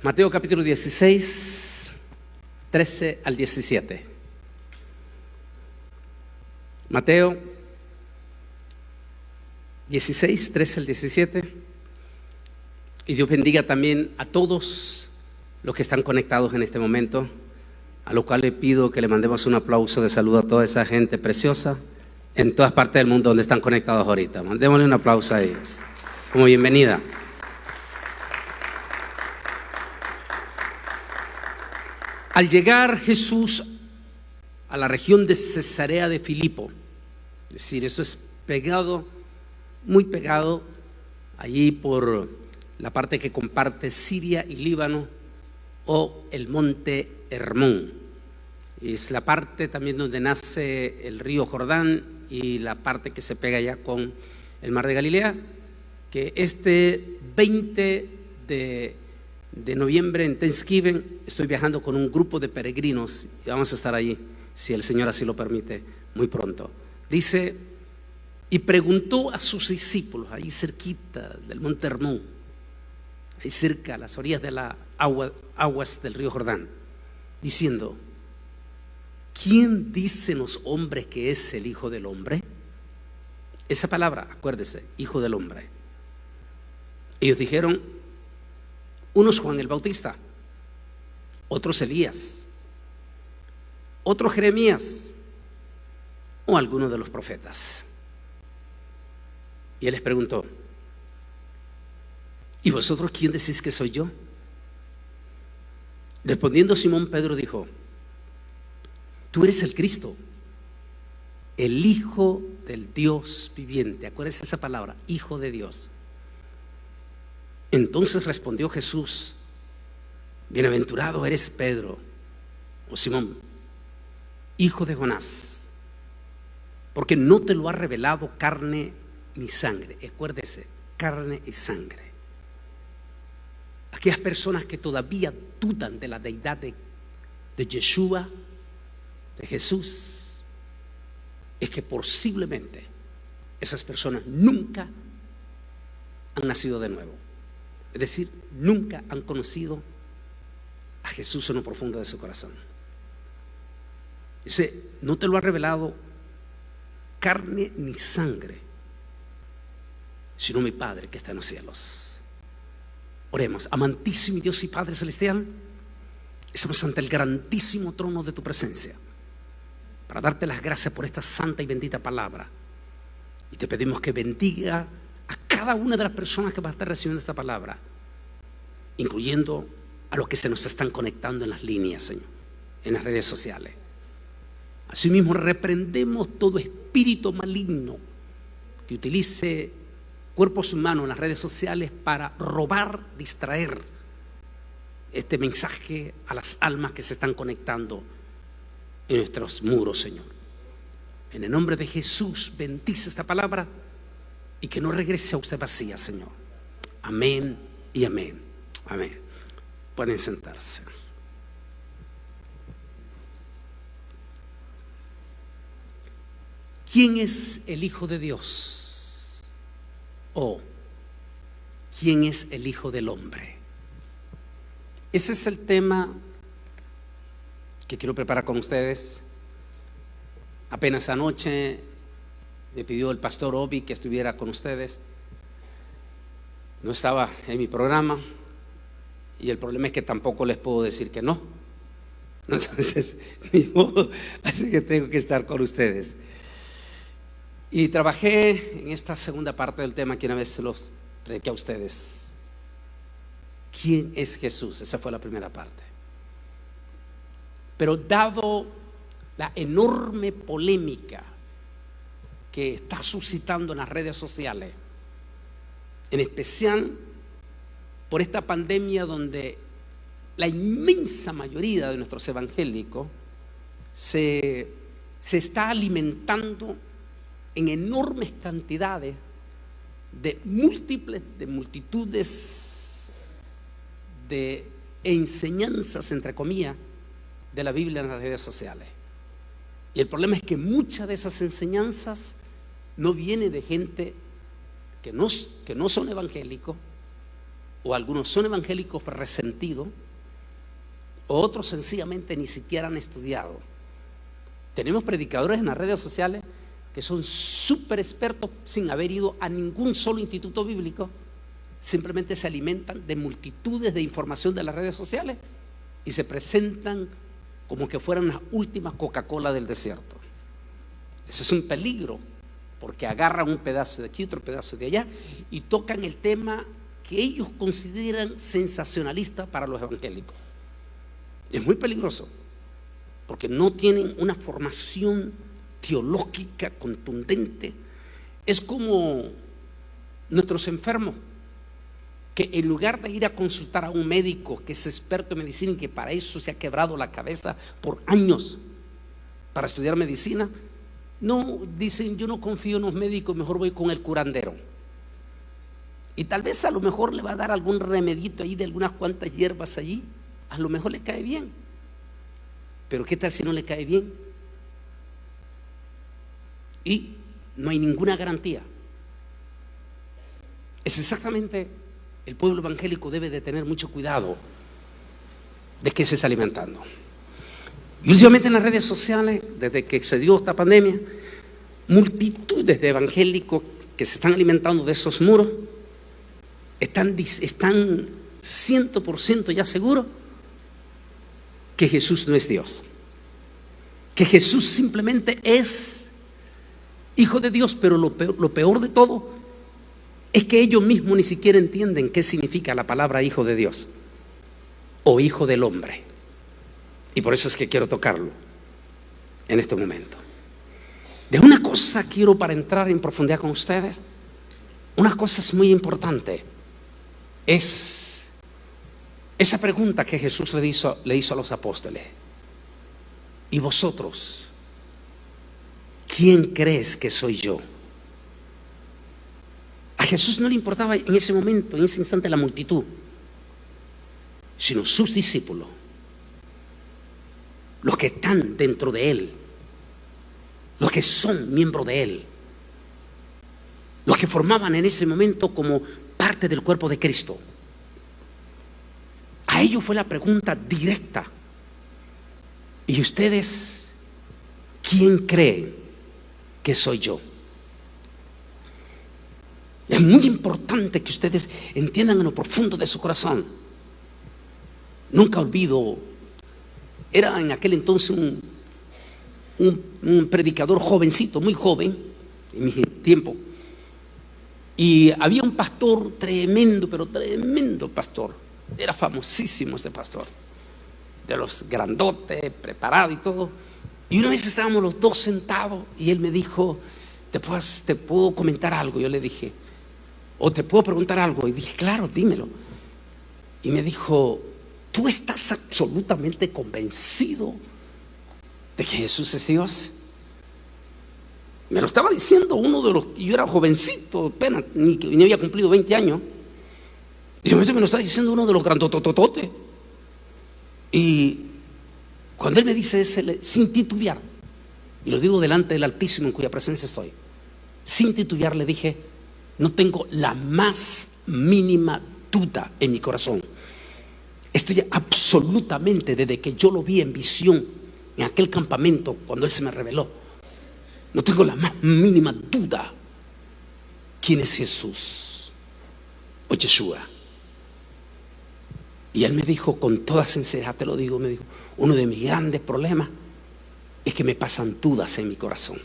Mateo capítulo 16, 13 al 17. Mateo 16, 13 al 17. Y Dios bendiga también a todos los que están conectados en este momento, a lo cual le pido que le mandemos un aplauso de saludo a toda esa gente preciosa en todas partes del mundo donde están conectados ahorita. Mandémosle un aplauso a ellos como bienvenida. Al llegar Jesús a la región de Cesarea de Filipo, es decir, eso es pegado, muy pegado, allí por la parte que comparte Siria y Líbano, o el monte Hermón. Es la parte también donde nace el río Jordán y la parte que se pega ya con el mar de Galilea, que este 20 de noviembre en Thanksgiving estoy viajando con un grupo de peregrinos y vamos a estar allí, si el Señor así lo permite, muy pronto. Dice, y preguntó a sus discípulos, ahí cerquita del monte Hermón, ahí cerca, a las orillas de las aguas del río Jordán, diciendo, ¿quién dicen los hombres que es el Hijo del Hombre? Esa palabra, acuérdese, Hijo del Hombre. Ellos dijeron, unos Juan el Bautista, otros Elías, otros Jeremías o alguno de los profetas. Y él les preguntó, ¿y vosotros quién decís que soy yo? Respondiendo Simón Pedro dijo, tú eres el Cristo, el Hijo del Dios viviente. Acuérdense esa palabra, Hijo de Dios. Entonces respondió Jesús, bienaventurado eres Pedro, o Simón, hijo de Jonás, porque no te lo ha revelado carne ni sangre. Acuérdese, carne y sangre. Aquellas personas que todavía dudan de la deidad de Yeshua, de Jesús, es que posiblemente esas personas nunca han nacido de nuevo. Es decir, nunca han conocido a Jesús en lo profundo de su corazón. Dice, no te lo ha revelado carne ni sangre, sino mi Padre que está en los cielos. Oremos. Amantísimo Dios y Padre celestial, estamos ante el grandísimo trono de tu presencia para darte las gracias por esta santa y bendita palabra, y te pedimos que bendiga a cada una de las personas que va a estar recibiendo esta palabra, incluyendo a los que se nos están conectando en las líneas, Señor, en las redes sociales. Asimismo, reprendemos todo espíritu maligno que utilice cuerpos humanos en las redes sociales para robar, distraer este mensaje a las almas que se están conectando en nuestros muros, Señor. En el nombre de Jesús, bendice esta palabra y que no regrese a usted vacía, Señor. Amén y amén. Amén. Pueden sentarse. ¿Quién es el Hijo de Dios? ¿O quién es el Hijo del Hombre? Ese es el tema que quiero preparar con ustedes. Apenas anoche me pidió el pastor Obi que estuviera con ustedes. No estaba en mi programa y el problema es que tampoco les puedo decir que no. Entonces, ni modo, así que tengo que estar con ustedes. Y trabajé en esta segunda parte del tema que una vez se los prediqué a ustedes. ¿Quién es Jesús? Esa fue la primera parte. Pero dado la enorme polémica que está suscitando en las redes sociales, en especial por esta pandemia donde la inmensa mayoría de nuestros evangélicos se está alimentando en enormes cantidades de multitudes de enseñanzas, entre comillas, de la Biblia en las redes sociales. Y el problema es que muchas de esas enseñanzas no vienen de gente que no son evangélicos, o algunos son evangélicos resentidos, o otros sencillamente ni siquiera han estudiado. Tenemos predicadores en las redes sociales que son súper expertos sin haber ido a ningún solo instituto bíblico, simplemente se alimentan de multitudes de información de las redes sociales y se presentan como que fueran las últimas Coca-Cola del desierto. Eso es un peligro, porque agarran un pedazo de aquí, otro pedazo de allá y tocan el tema que ellos consideran sensacionalista para los evangélicos. Es muy peligroso, porque no tienen una formación teológica contundente. Es como nuestros enfermos, que en lugar de ir a consultar a un médico que es experto en medicina y que para eso se ha quebrado la cabeza por años para estudiar medicina, no, dicen: yo no confío en los médicos, mejor voy con el curandero. Y tal vez a lo mejor le va a dar algún remedito ahí de algunas cuantas hierbas allí, a lo mejor le cae bien. Pero ¿qué tal si no le cae bien? Y no hay ninguna garantía. Es exactamente, el pueblo evangélico debe de tener mucho cuidado de qué se está alimentando. Y últimamente en las redes sociales, desde que se dio esta pandemia, multitudes de evangélicos que se están alimentando de esos muros están 100% ya seguros que Jesús no es Dios, que Jesús simplemente es Hijo de Dios. Pero lo peor de todo es que ellos mismos ni siquiera entienden qué significa la palabra Hijo de Dios o Hijo del Hombre. Y por eso es que quiero tocarlo en este momento. De una cosa quiero, para entrar en profundidad con ustedes, una cosa es muy importante, es esa pregunta que Jesús le hizo a los apóstoles: ¿y vosotros, quién crees que soy yo? A Jesús no le importaba en ese momento, en ese instante, la multitud, sino sus discípulos, los que están dentro de Él, los que son miembros de Él, los que formaban en ese momento como parte del cuerpo de Cristo. A ellos fue la pregunta directa: ¿y ustedes quién creen que soy yo? Es muy importante que ustedes entiendan en lo profundo de su corazón. Nunca olvido, era en aquel entonces un predicador jovencito, muy joven, en mi tiempo, y había un pastor tremendo, pero tremendo pastor. Era famosísimo este pastor, de los grandotes, preparado y todo. Y una vez estábamos los dos sentados y él me dijo: ¿te puedo comentar algo? Yo le dije: ¿o te puedo preguntar algo? Y dije: claro, dímelo. Y me dijo: ¿tú estás absolutamente convencido de que Jesús es Dios? Me lo estaba diciendo uno de los que yo era jovencito, apenas, ni había cumplido 20 años. Y me lo está diciendo uno de los grandototototes. Y cuando él me dice eso, sin titubear, y lo digo delante del Altísimo en cuya presencia estoy, sin titubear le dije: no tengo la más mínima duda en mi corazón. Estoy absolutamente, desde que yo lo vi en visión en aquel campamento, cuando Él se me reveló, no tengo la más mínima duda quién es Jesús o Yeshua. Y Él me dijo con toda sinceridad, te lo digo, me dijo: uno de mis grandes problemas es que me pasan dudas en mi corazón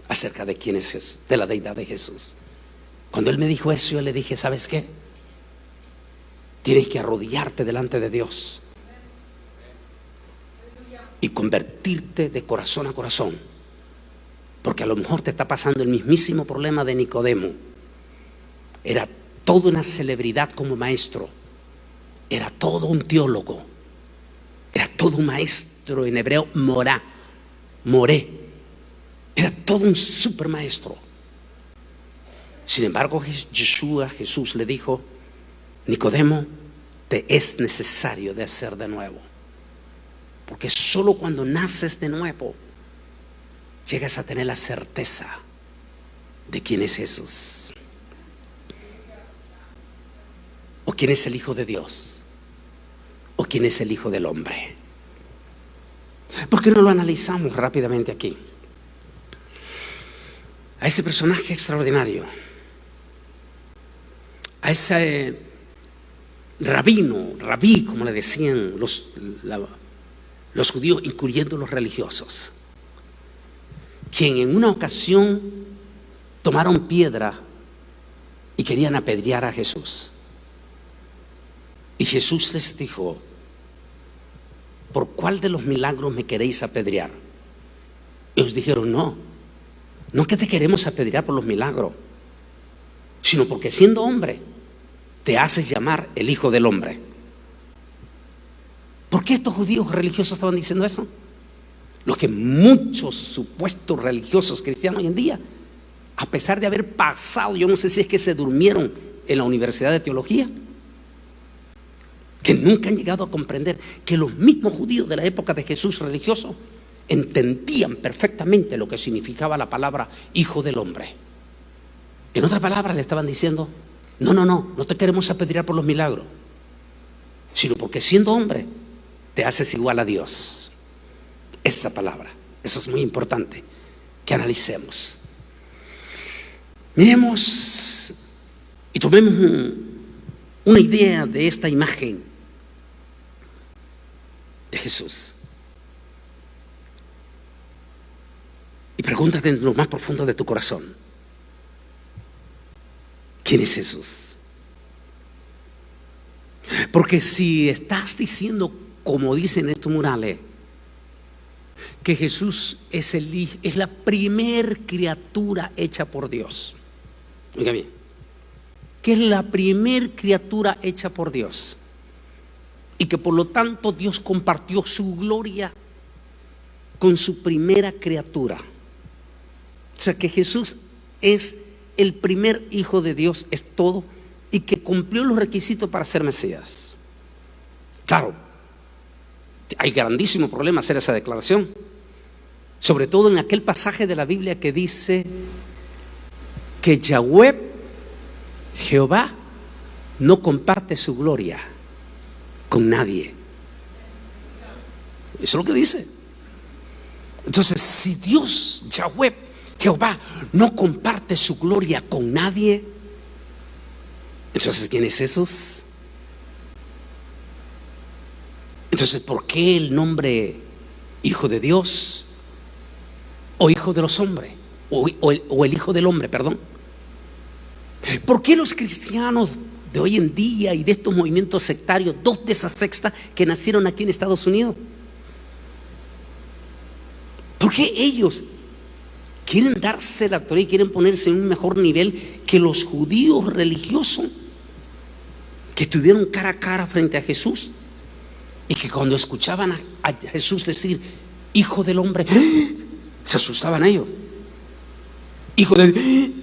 acerca de quién es Jesús, de la deidad de Jesús. Cuando Él me dijo eso, yo le dije: ¿sabes qué? Tienes que arrodillarte delante de Dios y convertirte de corazón a corazón, porque a lo mejor te está pasando el mismísimo problema de Nicodemo. Era toda una celebridad como maestro, era todo un teólogo, era todo un maestro, en hebreo moré, era todo un super maestro. Sin embargo, Jesús le dijo: Nicodemo, te es necesario de hacer de nuevo, porque solo cuando naces de nuevo llegas a tener la certeza de quién es Jesús. Ok, ¿quién es el Hijo de Dios? ¿O quién es el Hijo del Hombre? ¿Por qué no lo analizamos rápidamente aquí? A ese personaje extraordinario, a ese rabí, como le decían los judíos, incluyendo los religiosos, quien en una ocasión tomaron piedra y querían apedrear a Jesús. Y Jesús les dijo: ¿por cuál de los milagros me queréis apedrear? Ellos dijeron: no que te queremos apedrear por los milagros, sino porque siendo hombre te haces llamar el Hijo del Hombre. ¿Por qué estos judíos religiosos estaban diciendo eso? Los que muchos supuestos religiosos cristianos hoy en día, a pesar de haber pasado, yo no sé si es que se durmieron en la Universidad de Teología, que nunca han llegado a comprender que los mismos judíos de la época de Jesús religioso entendían perfectamente lo que significaba la palabra Hijo del Hombre. En otras palabras le estaban diciendo: no te queremos apedrear por los milagros, sino porque siendo hombre te haces igual a Dios. Esa palabra, eso es muy importante que analicemos. Miremos y tomemos una idea de esta imagen de Jesús. Y pregúntate en lo más profundo de tu corazón: ¿quién es Jesús? Porque si estás diciendo, como dicen estos murales, que Jesús es la primer criatura hecha por Dios, oiga bien, que es la primer criatura hecha por Dios, y que por lo tanto Dios compartió su gloria con su primera criatura. O sea, que Jesús es el primer hijo de Dios, es todo, y que cumplió los requisitos para ser Mesías. Claro, hay grandísimo problema hacer esa declaración, sobre todo en aquel pasaje de la Biblia que dice que Yahweh, Jehová, no comparte su gloria con nadie. Eso es lo que dice. Entonces, si Dios, Yahweh, Jehová, no comparte su gloria con nadie, entonces ¿quién es Jesús? Entonces, ¿por qué el nombre Hijo de Dios o Hijo de los hombres o el Hijo del Hombre, perdón? ¿Por qué los cristianos de hoy en día y de estos movimientos sectarios, dos de esas sectas que nacieron aquí en Estados Unidos, por qué ellos quieren darse la autoridad y quieren ponerse en un mejor nivel que los judíos religiosos que estuvieron cara a cara frente a Jesús y que cuando escuchaban a Jesús decir Hijo del Hombre, se asustaban ellos? Hijo de...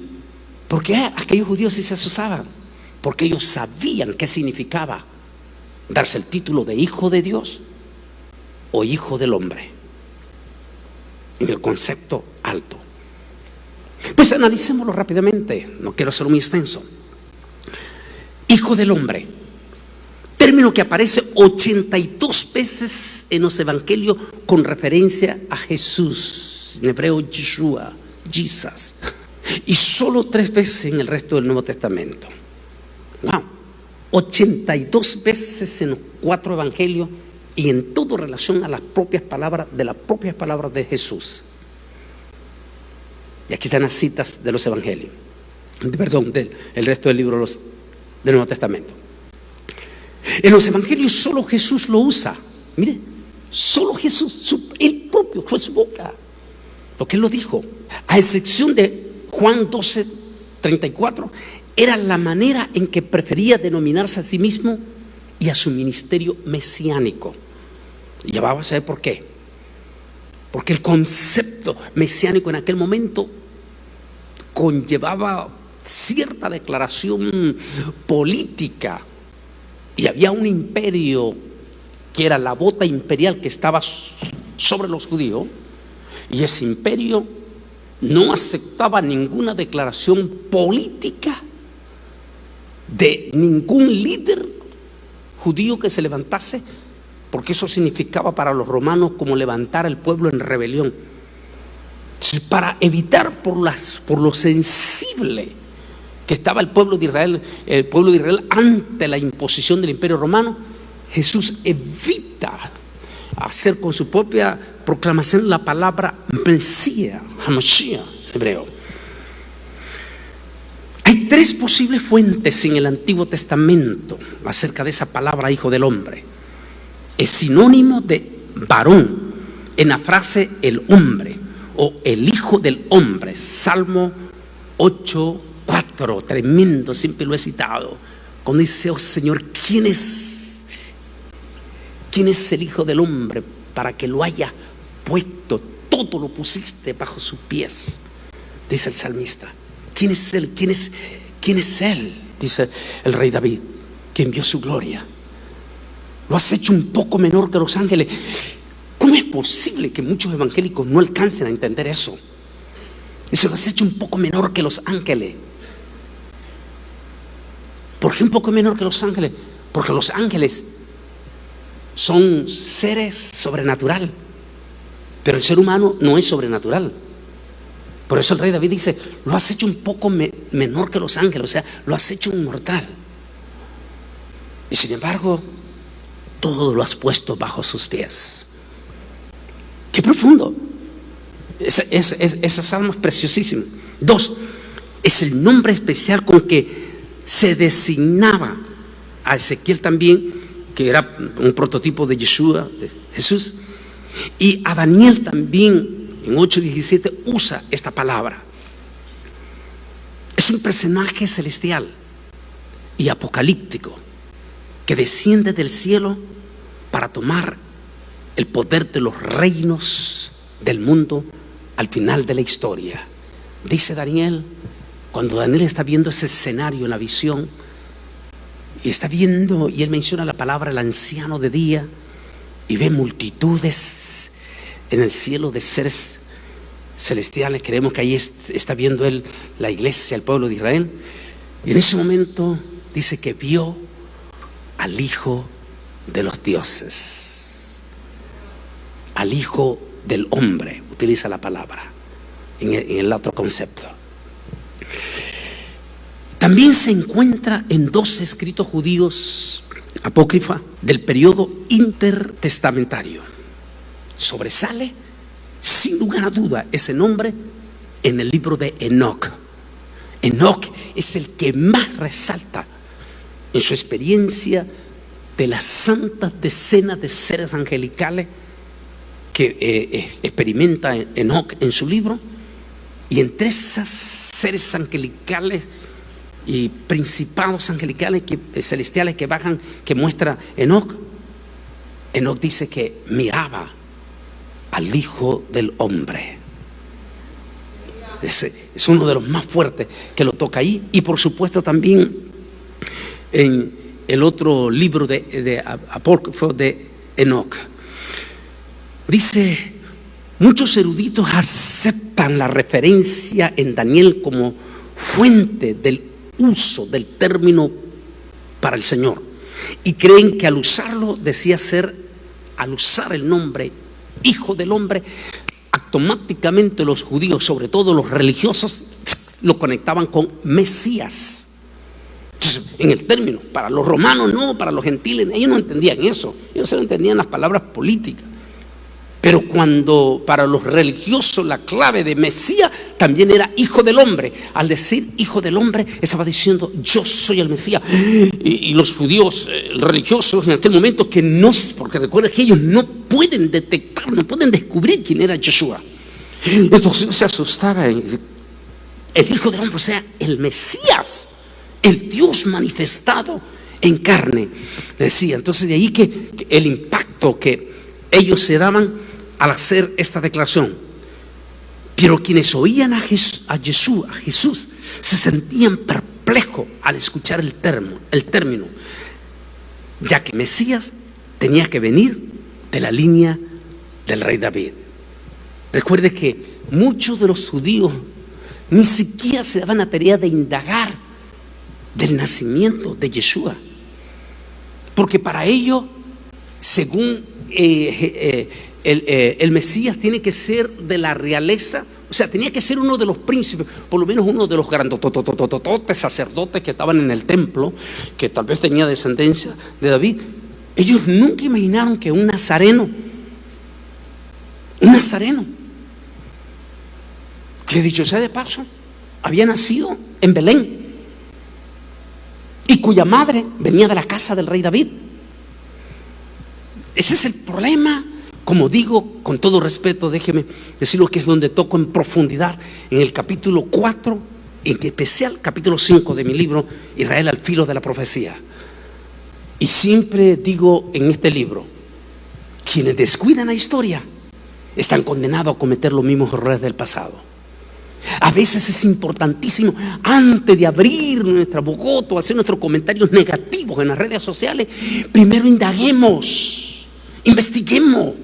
¿Por qué aquellos judíos sí se asustaban? Porque ellos sabían qué significaba darse el título de Hijo de Dios o Hijo del Hombre, en el concepto alto. Pues analicémoslo rápidamente, no quiero hacerlo muy extenso. Hijo del Hombre, término que aparece 82 veces en los evangelios con referencia a Jesús, en hebreo Yeshua, Jesus, y solo 3 veces en el resto del Nuevo Testamento. Wow, 82 veces en los 4 evangelios y en todo relación a las propias palabras de Jesús. Y aquí están las citas de los evangelios, perdón, del resto del libro del Nuevo Testamento. En los evangelios solo Jesús lo usa. Mire, solo Jesús, el propio, fue su boca lo que él lo dijo, a excepción de Juan 12:34, era la manera en que prefería denominarse a sí mismo y a su ministerio mesiánico. Y ya vamos a ver por qué. Porque el concepto mesiánico en aquel momento conllevaba cierta declaración política, y había un imperio que era la bota imperial que estaba sobre los judíos, y ese imperio no aceptaba ninguna declaración política de ningún líder judío que se levantase, porque eso significaba para los romanos como levantar al pueblo en rebelión. Entonces, para evitar por lo sensible que estaba el pueblo de Israel ante la imposición del imperio romano, Jesús evita hacer con su propia proclamación la palabra Mesías, Hamashiach hebreo. Hay 3 posibles fuentes en el Antiguo Testamento acerca de esa palabra hijo del hombre. Es sinónimo de varón en la frase el hombre o el hijo del hombre. Salmo 8:4, tremendo, siempre lo he citado. Cuando dice: oh Señor, ¿quién es el hijo del hombre para que lo haya puesto? Todo lo pusiste bajo sus pies, dice el salmista. ¿Quién es él? ¿Quién es él? Dice el rey David, quien vio su gloria. Lo has hecho un poco menor que los ángeles. ¿Cómo es posible que muchos evangélicos no alcancen a entender eso? Dice: lo has hecho un poco menor que los ángeles. ¿Por qué un poco menor que los ángeles? Porque los ángeles son seres sobrenaturales, pero el ser humano no es sobrenatural. Por eso el rey David dice: lo has hecho un poco menor que los ángeles, o sea, lo has hecho un mortal. Y sin embargo, todo lo has puesto bajo sus pies. ¡Qué profundo! Ese salmo es preciosísimo. 2, es el nombre especial con que se designaba a Ezequiel también, que era un prototipo de Yeshua, de Jesús, y a Daniel también. En 8:17 usa esta palabra. Es un personaje celestial y apocalíptico que desciende del cielo para tomar el poder de los reinos del mundo al final de la historia. Dice Daniel, cuando Daniel está viendo ese escenario en la visión, y está viendo, y él menciona la palabra el anciano de día, y ve multitudes en el cielo de seres celestiales. Creemos que ahí está viendo él la iglesia, el pueblo de Israel. Y en ese momento dice que vio al Hijo de los dioses, al Hijo del hombre, utiliza la palabra en el otro concepto. También se encuentra en 2 escritos judíos apócrifa del periodo intertestamentario. Sobresale sin lugar a duda ese nombre en el libro de Enoc. Enoc es el que más resalta en su experiencia de las santas decenas de seres angelicales que experimenta Enoc en su libro. Y entre esos seres angelicales y principados angelicales celestiales que bajan, que muestra Enoc dice que miraba al Hijo del Hombre. Es uno de los más fuertes que lo toca ahí. Y por supuesto también en el otro libro de apócrifo de Enoc. Dice: muchos eruditos aceptan la referencia en Daniel como fuente del uso del término para el Señor, y creen que al usarlo al usar el nombre Hijo del Hombre, automáticamente los judíos, sobre todo los religiosos, lo conectaban con Mesías. Entonces, en el término, para los romanos no, para los gentiles, ellos no entendían eso, ellos solo entendían las palabras políticas. Pero cuando para los religiosos la clave de Mesías también era Hijo del Hombre, al decir Hijo del Hombre estaba diciendo: yo soy el Mesías. Y los judíos religiosos en aquel momento, que no, porque recuerda que ellos no pueden detectar, no pueden descubrir quién era Yeshua. Entonces se asustaba. El Hijo del Hombre, o sea, el Mesías, el Dios manifestado en carne, decía. Entonces de ahí que el impacto que ellos se daban al hacer esta declaración. Pero quienes oían a Jesús se sentían perplejos al escuchar el término, ya que Mesías tenía que venir de la línea del rey David. Recuerde que muchos de los judíos ni siquiera se daban la tarea de indagar del nacimiento de Yeshua, Porque para ello, según el Mesías, tiene que ser de la realeza. O sea, tenía que ser uno de los príncipes, por lo menos uno de los grandotototototes sacerdotes que estaban en el templo, que tal vez tenía descendencia de David. Ellos nunca imaginaron que un nazareno, que dicho sea de paso, había nacido en Belén y cuya madre venía de la casa del rey David. Ese es el problema. Como digo, con todo respeto, déjeme decirlo, que es donde toco en profundidad en el capítulo 4, en especial capítulo 5 de mi libro Israel al filo de la profecía. Y siempre digo en este libro, quienes descuidan la historia están condenados a cometer los mismos errores del pasado. A veces es importantísimo, antes de abrir nuestra boca o hacer nuestros comentarios negativos en las redes sociales, primero indaguemos, investiguemos.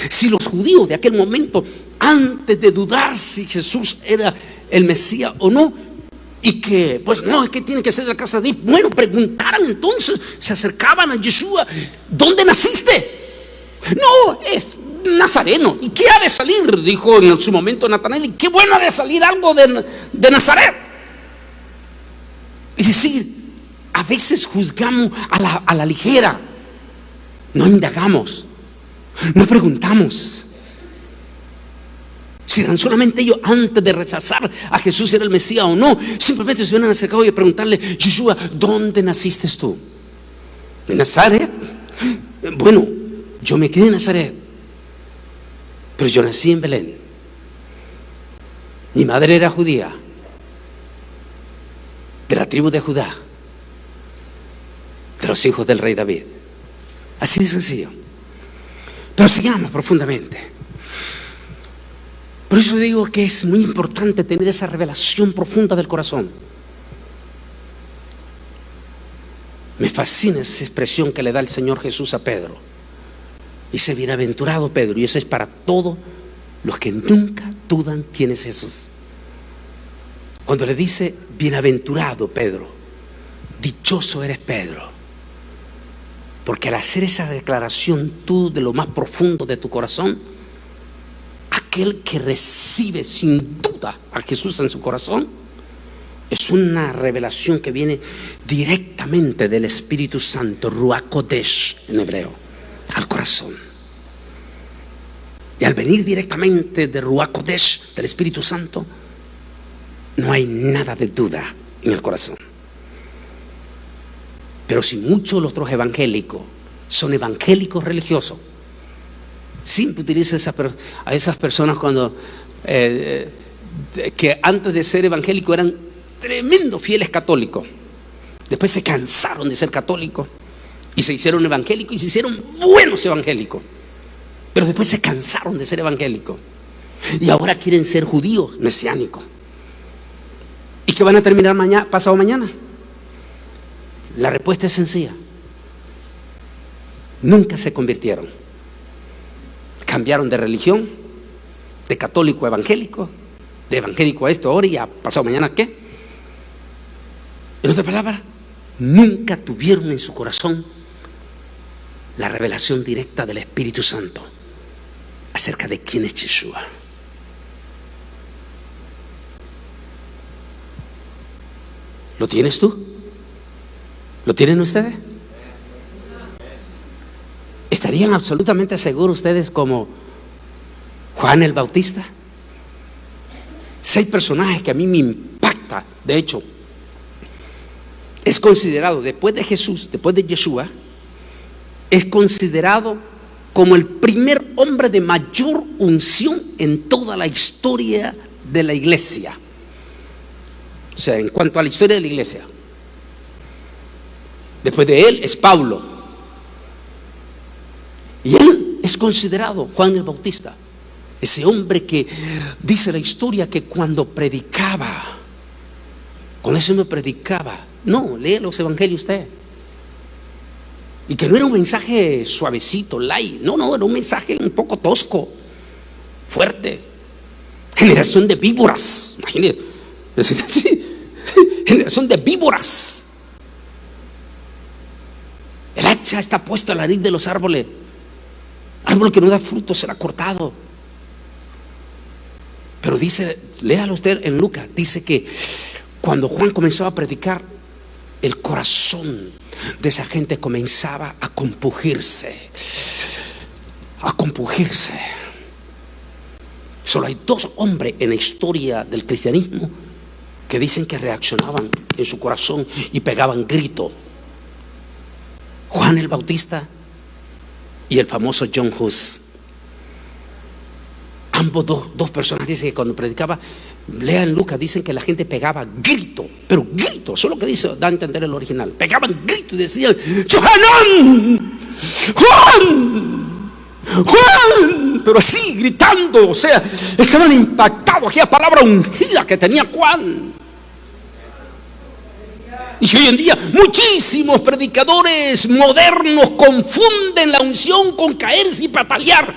Si los judíos de aquel momento, antes de dudar si Jesús era el Mesías o no, y que pues no, es que tiene que ser de la casa de David, bueno, preguntaran entonces, se acercaban a Yeshua, ¿dónde naciste? No, es nazareno. ¿Y qué ha de salir? Dijo en su momento Natanael, ¿y qué bueno ha de salir algo de Nazaret? Es decir, a veces juzgamos a la ligera, no indagamos, no preguntamos. Si tan solamente ellos, antes de rechazar a Jesús era el Mesías o no, simplemente se hubieran acercado y a preguntarle, Yeshua, ¿dónde naciste tú? ¿En Nazaret? Bueno, yo me quedé en Nazaret, pero yo nací en Belén. Mi madre era judía, de la tribu de Judá, de los hijos del rey David. Así de sencillo. Pero sigamos profundamente. Por eso digo que es muy importante tener esa revelación profunda del corazón. Me fascina esa expresión que le da el Señor Jesús a Pedro. Dice, bienaventurado Pedro, y eso es para todos los que nunca dudan quién es Jesús. Cuando le dice, bienaventurado Pedro, dichoso eres Pedro. Porque al hacer esa declaración tú de lo más profundo de tu corazón, aquel que recibe sin duda a Jesús en su corazón, es una revelación que viene directamente del Espíritu Santo, Ruach Kodesh en hebreo, al corazón. Y al venir directamente de Ruach Kodesh, del Espíritu Santo, no hay nada de duda en el corazón. Pero si muchos de los otros evangélicos son evangélicos religiosos, siempre utiliza a esas personas cuando que antes de ser evangélicos eran tremendos fieles católicos. Después se cansaron de ser católicos y se hicieron evangélicos y se hicieron buenos evangélicos. Pero después se cansaron de ser evangélicos y ahora quieren ser judíos mesiánicos. ¿Y qué van a terminar pasado mañana? La respuesta es sencilla. Nunca se convirtieron. Cambiaron de religión, de católico a evangélico, de evangélico a esto ahora y a pasado mañana ¿qué? En otras palabras, nunca tuvieron en su corazón la revelación directa del Espíritu Santo acerca de quién es Yeshua. ¿Lo tienes tú? ¿Lo tienen ustedes? ¿Estarían absolutamente seguros ustedes como Juan el Bautista? 6 personajes que a mí me impacta. De hecho, es considerado después de Jesús, después de Yeshua, es considerado como el primer hombre de mayor unción en toda la historia de la iglesia. O sea, en cuanto a la historia de la iglesia. Después de él es Pablo. Y él es considerado Juan el Bautista, ese hombre que dice la historia que cuando ese hombre predicaba, no, lee los evangelios usted, y que no era un mensaje suavecito, light, no, era un mensaje un poco tosco, fuerte, generación de víboras, imagínate, decir así, generación de víboras. hacha está puesta a la raíz de los árboles. Árbol que no da fruto será cortado. Pero dice, léalo usted en Lucas, dice que cuando Juan comenzó a predicar, el corazón de esa gente comenzaba a compungirse. A compungirse. Solo hay 2 hombres en la historia del cristianismo que dicen que reaccionaban en su corazón y pegaban grito: Juan el Bautista y el famoso John Hus. Ambos dos personas dicen que cuando predicaba, lean Lucas, dicen que la gente pegaba grito, pero grito, eso es lo que dice, da a entender el original. Pegaban grito y decían: ¡Johanán! ¡Juan! ¡Juan! Pero así gritando, o sea, estaban impactados. Aquella palabra ungida que tenía Juan. Y que hoy en día muchísimos predicadores modernos confunden la unción con caerse y patalear.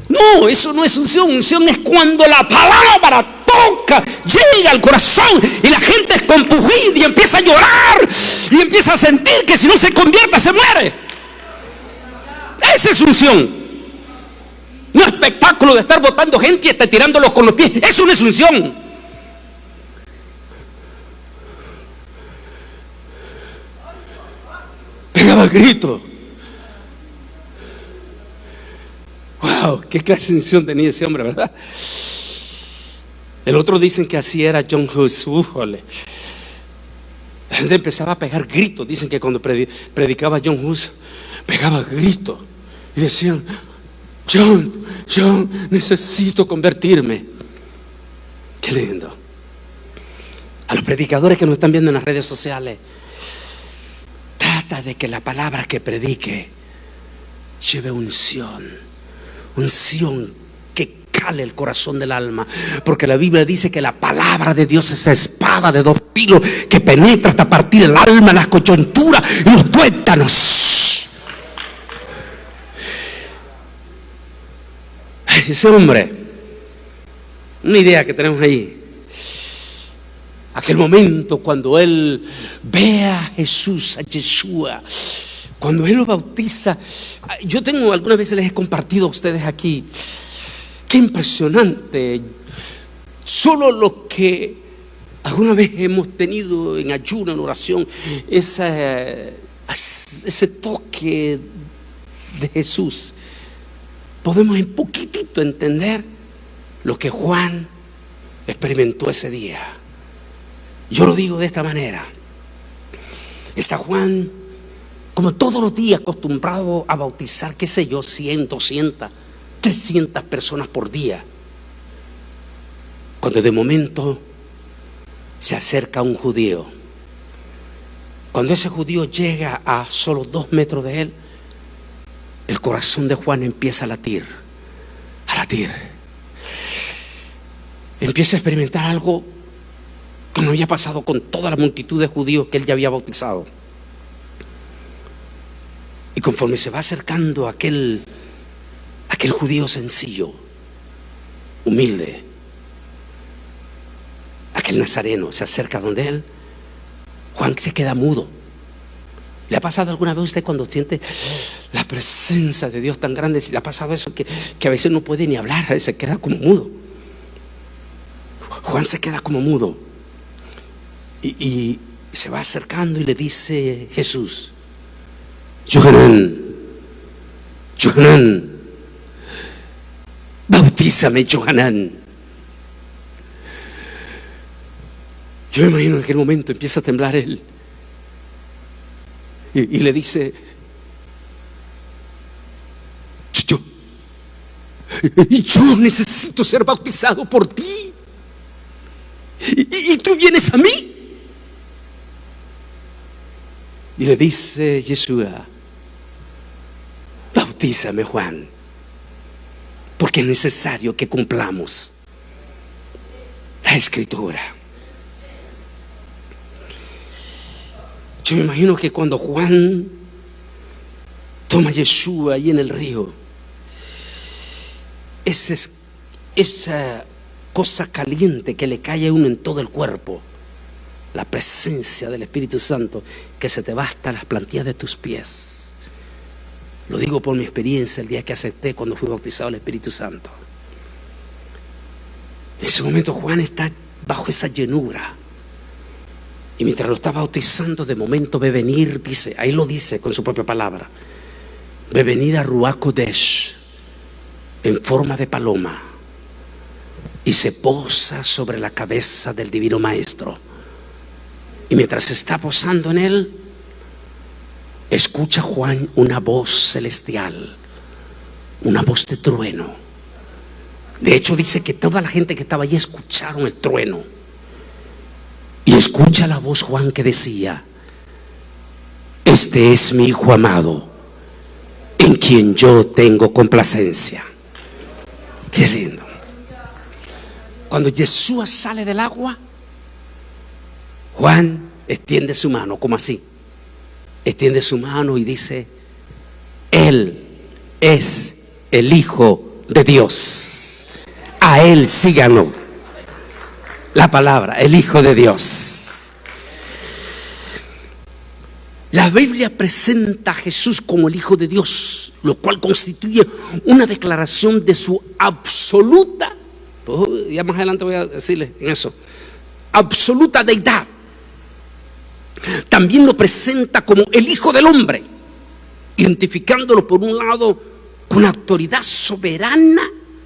No, eso no es unción. Unción es cuando la palabra toca, llega al corazón y la gente es compungida y empieza a llorar y empieza a sentir que si no se convierte se muere. Esa es unción. No espectáculo de estar botando gente y estar tirándolos con los pies. Eso no es unción. Pegaba grito. Wow, qué clase de unción tenía ese hombre, ¿verdad? El otro dicen que así era John Hus. La gente empezaba a pegar gritos. Dicen que cuando predicaba John Hus, pegaba gritos y decían: John, necesito convertirme. Qué lindo. A los predicadores que nos están viendo en las redes sociales, trata de que la palabra que predique lleve unción que cale el corazón del alma, porque la Biblia dice que la palabra de Dios es espada de 2 filos que penetra hasta partir el alma, las coyunturas y los tuétanos. Ese hombre, una idea que tenemos ahí, aquel momento cuando él ve a Jesús, a Yeshua, cuando él lo bautiza. Yo tengo, algunas veces les he compartido a ustedes aquí, qué impresionante. Solo lo que alguna vez hemos tenido en ayuno, en oración, ese toque de Jesús, podemos un poquitito entender lo que Juan experimentó ese día. Yo lo digo de esta manera: está Juan, como todos los días, acostumbrado a bautizar, qué sé yo, 100, 200, 300 personas por día, cuando de momento se acerca un judío. Cuando ese judío llega a solo 2 metros de él, el corazón de Juan empieza a latir, empieza a experimentar algo que no había pasado con toda la multitud de judíos que él ya había bautizado. Y conforme se va acercando a aquel judío sencillo, humilde, aquel nazareno, se acerca donde él, Juan se queda mudo. ¿Le ha pasado alguna vez a usted cuando siente la presencia de Dios tan grande? Si le ha pasado eso que a veces no puede ni hablar, se queda como mudo. Juan se queda como mudo y se va acercando y le dice Jesús: Johanán, bautízame, Johanán. Yo me imagino en aquel momento empieza a temblar él y le dice: yo necesito ser bautizado por ti y tú vienes a mí. Y le dice Yeshua: bautízame, Juan, porque es necesario que cumplamos la Escritura. Yo me imagino que cuando Juan toma a Yeshua ahí en el río, esa cosa caliente que le cae a uno en todo el cuerpo, la presencia del Espíritu Santo que se te va hasta las plantillas de tus pies. Lo digo por mi experiencia el día que acepté cuando fui bautizado el Espíritu Santo. En ese momento Juan está bajo esa llenura. Y mientras lo está bautizando, de momento ve venir, dice, ahí lo dice con su propia palabra, ve venir a Ruach Kodesh en forma de paloma y se posa sobre la cabeza del Divino Maestro. Y mientras se está posando en él, escucha Juan una voz celestial, una voz de trueno. De hecho dice que toda la gente que estaba allí escucharon el trueno. Y escucha la voz Juan que decía: este es mi Hijo amado, en quien yo tengo complacencia. Qué lindo. Cuando Yeshua sale del agua, Juan extiende su mano, como así. Extiende su mano y dice: Él es el Hijo de Dios. A Él síganlo. La palabra, el Hijo de Dios. La Biblia presenta a Jesús como el Hijo de Dios, lo cual constituye una declaración de su absoluta, ya más adelante voy a decirle en eso, absoluta deidad. También lo presenta como el Hijo del Hombre, identificándolo por un lado con una autoridad soberana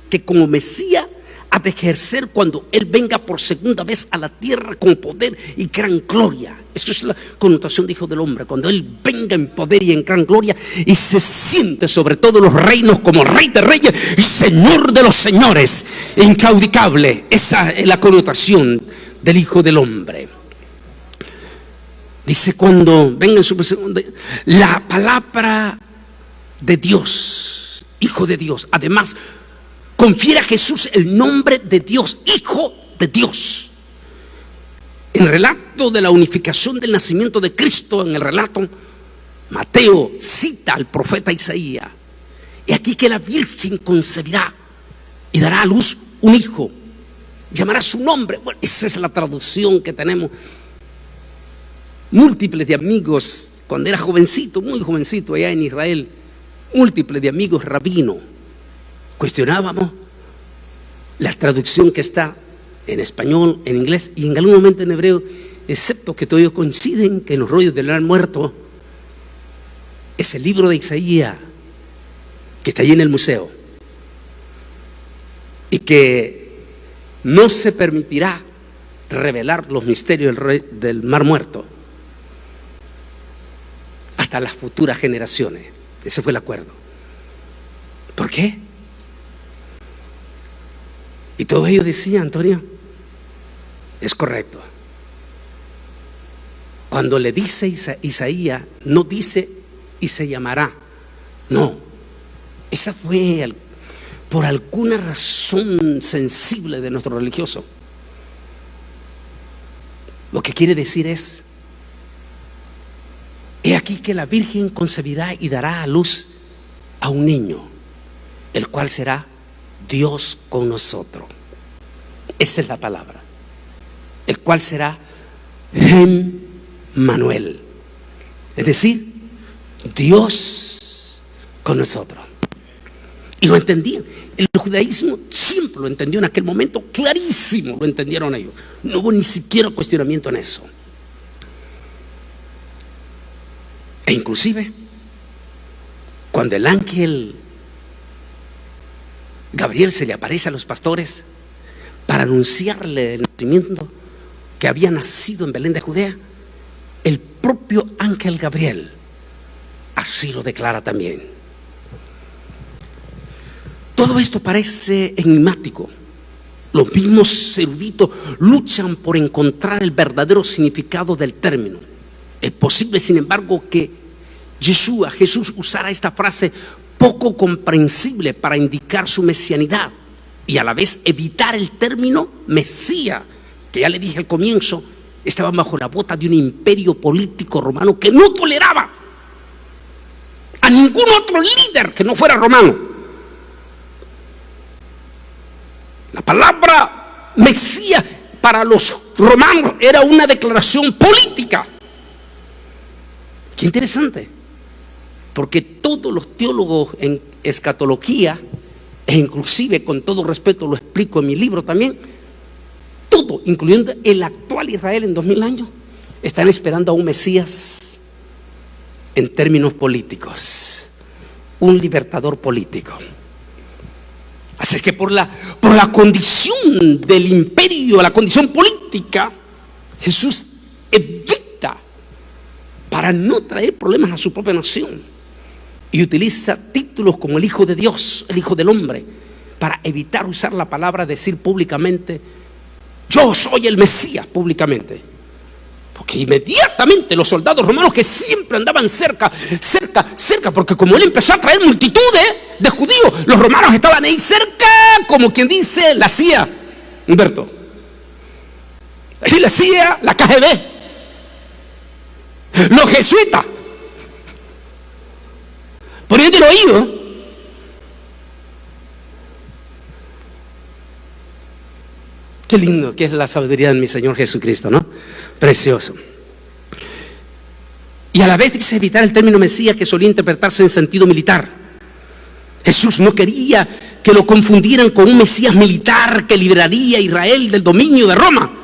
que como Mesías ha de ejercer cuando Él venga por segunda vez a la tierra con poder y gran gloria. Eso es la connotación de Hijo del Hombre, cuando Él venga en poder y en gran gloria y se siente sobre todos los reinos como Rey de Reyes y Señor de los Señores, incaudicable. Esa es la connotación del Hijo del Hombre. Dice: cuando venga en su presencia, la palabra de Dios, Hijo de Dios, además confiere a Jesús el nombre de Dios, Hijo de Dios. En el relato de la unificación del nacimiento de Cristo, en el relato, Mateo cita al profeta Isaías: y aquí que la Virgen concebirá y dará a luz un hijo, llamará su nombre. Bueno, esa es la traducción que tenemos. Múltiples de amigos, cuando era jovencito, muy jovencito allá en Israel, múltiples de amigos rabinos, cuestionábamos la traducción que está en español, en inglés y en algún momento en hebreo, excepto que todos coinciden que en los rollos del Gran Muerto es el libro de Isaías que está allí en el museo y que no se permitirá revelar los misterios del Mar Muerto hasta las futuras generaciones. Ese fue el acuerdo. ¿Por qué? Y todos ellos decían: Antonio, es correcto. Cuando le dice Isaías, no dice y se llamará. No, esa fue por alguna razón sensible de nuestro religioso. Lo que quiere decir es: he aquí que la Virgen concebirá y dará a luz a un niño, el cual será Dios con nosotros. Esa es la palabra. El cual será Emmanuel, es decir, Dios con nosotros. Y lo entendían. El judaísmo siempre lo entendió en aquel momento, clarísimo lo entendieron ellos. No hubo ni siquiera cuestionamiento en eso. E inclusive, cuando el ángel Gabriel se le aparece a los pastores para anunciarle el nacimiento que había nacido en Belén de Judea, el propio ángel Gabriel así lo declara también. Todo esto parece enigmático. Los mismos eruditos luchan por encontrar el verdadero significado del término. Es posible, sin embargo, que Jesús usara esta frase poco comprensible para indicar su mesianidad y a la vez evitar el término Mesías, que ya le dije al comienzo, estaba bajo la bota de un imperio político romano que no toleraba a ningún otro líder que no fuera romano. La palabra Mesías para los romanos era una declaración política. Qué interesante. porque todos los teólogos en escatología, e inclusive con todo respeto lo explico en mi libro también, todo, incluyendo el actual Israel en 2000 años, están esperando a un Mesías en términos políticos, un libertador político. Así es que por la condición del imperio, la condición política, Jesús evita para no traer problemas a su propia nación y utiliza títulos como el Hijo de Dios, el Hijo del Hombre, para evitar usar la palabra, decir públicamente: yo soy el Mesías, públicamente. Porque inmediatamente los soldados romanos, que siempre andaban cerca, porque como él empezó a traer multitudes de judíos, los romanos estaban ahí cerca, como quien dice la CIA, Humberto. Y la CIA, la KGB, los jesuitas, poniendo el oído. Qué lindo que es la sabiduría de mi Señor Jesucristo, ¿no? Precioso. Y a la vez dice evitar el término Mesías, que solía interpretarse en sentido militar. Jesús no quería que lo confundieran con un Mesías militar que liberaría a Israel del dominio de Roma.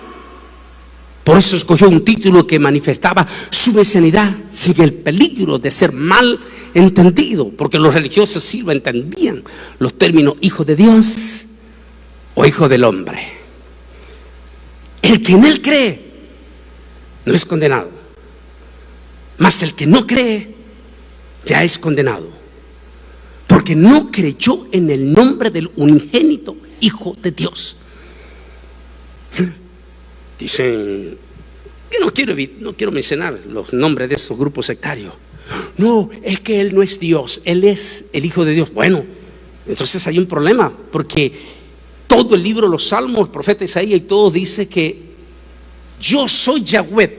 Por eso escogió un título que manifestaba su mesianidad sin el peligro de ser mal entendido, porque los religiosos sí lo entendían, los términos Hijo de Dios o Hijo del Hombre. El que en él cree no es condenado, mas el que no cree ya es condenado, porque no creyó en el nombre del unigénito Hijo de Dios. Dicen que no quiero mencionar los nombres de esos grupos sectarios. No, es que él no es Dios, él es el Hijo de Dios. Bueno, entonces hay un problema, porque todo el libro, los Salmos, el profeta Isaías y todo dice que yo soy Yahweh